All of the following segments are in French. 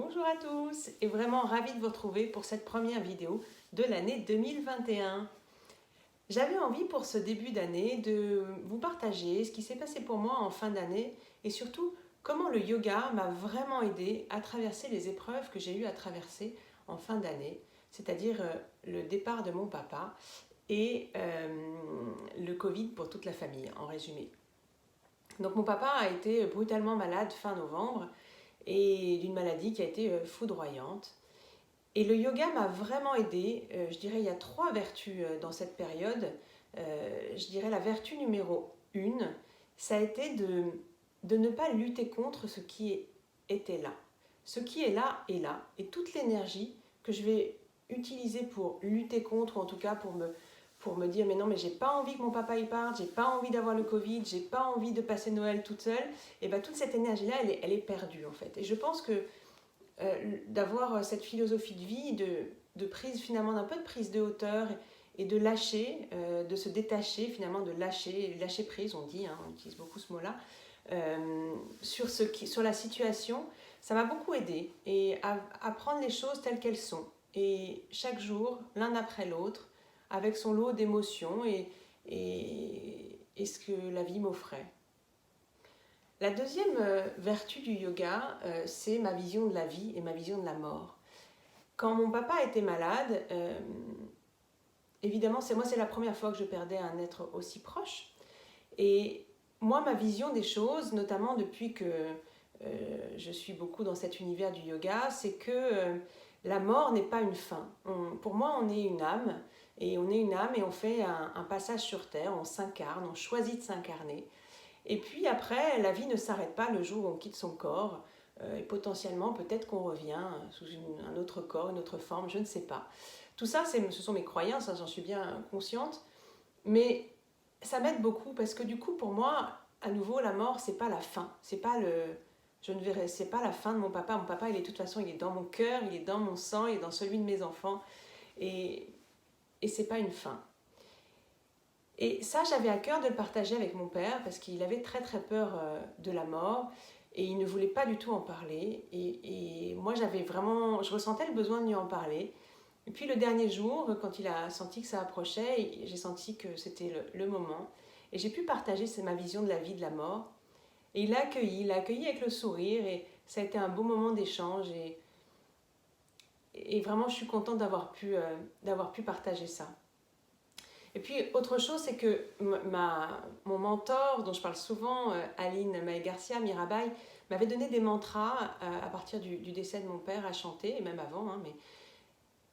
Bonjour à tous et vraiment ravie de vous retrouver pour cette première vidéo de l'année 2021. J'avais envie pour ce début d'année de vous partager ce qui s'est passé pour moi en fin d'année et surtout comment le yoga m'a vraiment aidé à traverser les épreuves que j'ai eu à traverser en fin d'année, c'est-à-dire le départ de mon papa et le Covid pour toute la famille en résumé. Donc mon papa a été brutalement malade fin novembre et d'une maladie qui a été foudroyante. Et le yoga m'a vraiment aidée. Je dirais il y a 3 vertus dans cette période. Je dirais la vertu numéro 1, ça a été de ne pas lutter contre ce qui était là. Ce qui est là est là. Et toute l'énergie que je vais utiliser pour lutter contre, ou en tout cas pour me dire mais non mais j'ai pas envie que mon papa y parte, j'ai pas envie d'avoir le Covid, j'ai pas envie de passer Noël toute seule, et bien toute cette énergie là elle est perdue en fait. Et je pense que d'avoir cette philosophie de vie, de prise finalement d'un peu de prise de hauteur et de lâcher, de se détacher finalement, de lâcher prise, on dit, on utilise beaucoup ce mot-là, sur la situation, ça m'a beaucoup aidé et à prendre les choses telles qu'elles sont. Et chaque jour, l'un après l'autre, avec son lot d'émotions et ce que la vie m'offrait. La deuxième vertu du yoga, c'est ma vision de la vie et ma vision de la mort. Quand mon papa était malade, évidemment, c'est la première fois que je perdais un être aussi proche. Et moi, ma vision des choses, notamment depuis que je suis beaucoup dans cet univers du yoga, c'est que la mort n'est pas une fin. Pour moi, on est une âme, et on fait un passage sur Terre, on s'incarne, on choisit de s'incarner. Et puis après, la vie ne s'arrête pas le jour où on quitte son corps, et potentiellement, peut-être qu'on revient sous un autre corps, une autre forme, je ne sais pas. Tout ça, ce sont mes croyances, j'en suis bien consciente, mais ça m'aide beaucoup parce que du coup, pour moi, à nouveau, la mort, c'est pas la fin, c'est pas la fin de mon papa. Mon papa, il est de toute façon, il est dans mon cœur, il est dans mon sang, il est dans celui de mes enfants, et c'est pas une fin. Et ça, j'avais à cœur de le partager avec mon père parce qu'il avait très très peur de la mort et il ne voulait pas du tout en parler. Et moi, je ressentais le besoin de lui en parler. Et puis le dernier jour, quand il a senti que ça approchait, j'ai senti que c'était le moment. Et j'ai pu partager ma vision de la vie, de la mort. Et il l'a accueilli avec le sourire et ça a été un beau moment d'échange. Et vraiment, je suis contente d'avoir pu partager ça. Et puis, autre chose, c'est que mon mentor, dont je parle souvent, Aline Mae Garcia Mirabai, m'avait donné des mantras à partir du décès de mon père à chanter, et même avant.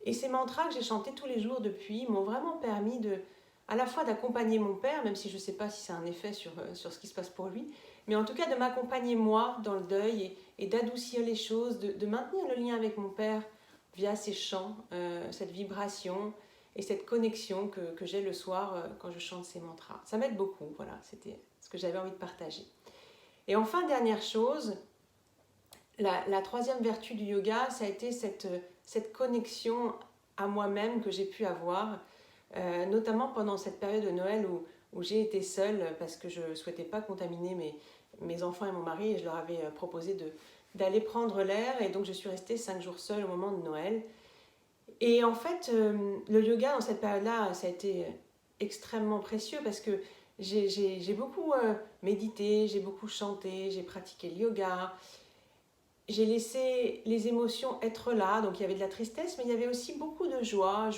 Et ces mantras que j'ai chantés tous les jours depuis m'ont vraiment permis à la fois d'accompagner mon père, même si je ne sais pas si c'est un effet sur ce qui se passe pour lui, mais en tout cas de m'accompagner moi dans le deuil et d'adoucir les choses, de maintenir le lien avec mon père via ces chants, cette vibration, et cette connexion que j'ai le soir quand je chante ces mantras. Ça m'aide beaucoup, voilà, c'était ce que j'avais envie de partager. Et enfin, dernière chose, la troisième vertu du yoga, ça a été cette connexion à moi-même que j'ai pu avoir, notamment pendant cette période de Noël où j'ai été seule parce que je ne souhaitais pas contaminer mes enfants et mon mari, et je leur avais proposé d'aller prendre l'air, et donc je suis restée 5 jours seule au moment de Noël. Et en fait, le yoga dans cette période-là, ça a été extrêmement précieux parce que j'ai beaucoup médité, j'ai beaucoup chanté, j'ai pratiqué le yoga, j'ai laissé les émotions être là, donc il y avait de la tristesse, mais il y avait aussi beaucoup de joie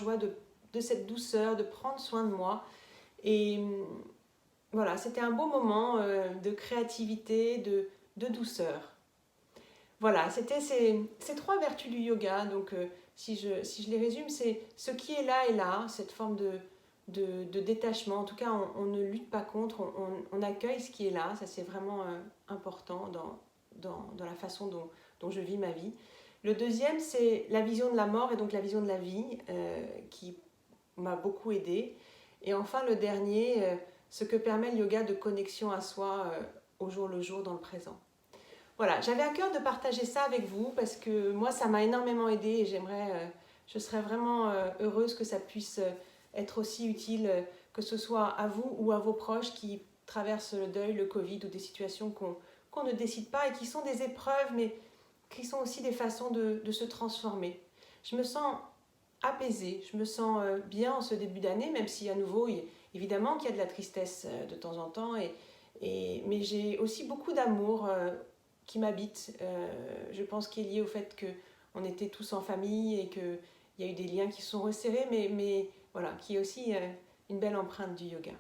de cette douceur, de prendre soin de moi. Et voilà, c'était un beau moment de créativité, de douceur. Voilà, c'était ces 3 vertus du yoga. Donc, si je les résume, c'est ce qui est là, cette forme de détachement. En tout cas, on ne lutte pas contre, on accueille ce qui est là. Ça, c'est vraiment important dans la façon dont je vis ma vie. Le deuxième, c'est la vision de la mort et donc la vision de la vie qui m'a beaucoup aidée. Et enfin, le dernier, ce que permet le yoga de connexion à soi au jour le jour dans le présent. Voilà, j'avais à cœur de partager ça avec vous parce que moi, ça m'a énormément aidée et je serais vraiment heureuse que ça puisse être aussi utile, que ce soit à vous ou à vos proches qui traversent le deuil, le Covid ou des situations qu'on ne décide pas et qui sont des épreuves, mais qui sont aussi des façons de se transformer. Je me sens apaisée, je me sens bien en ce début d'année, même si à nouveau, évidemment qu'il y a de la tristesse de temps en temps, mais j'ai aussi beaucoup d'amour qui m'habite. Je pense qu'il est lié au fait qu'on était tous en famille et qu'il y a eu des liens qui se sont resserrés, mais voilà, qui est aussi une belle empreinte du yoga.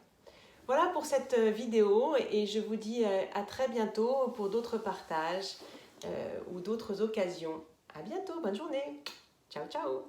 Voilà pour cette vidéo et je vous dis à très bientôt pour d'autres partages ou d'autres occasions. À bientôt, bonne journée. Ciao, ciao.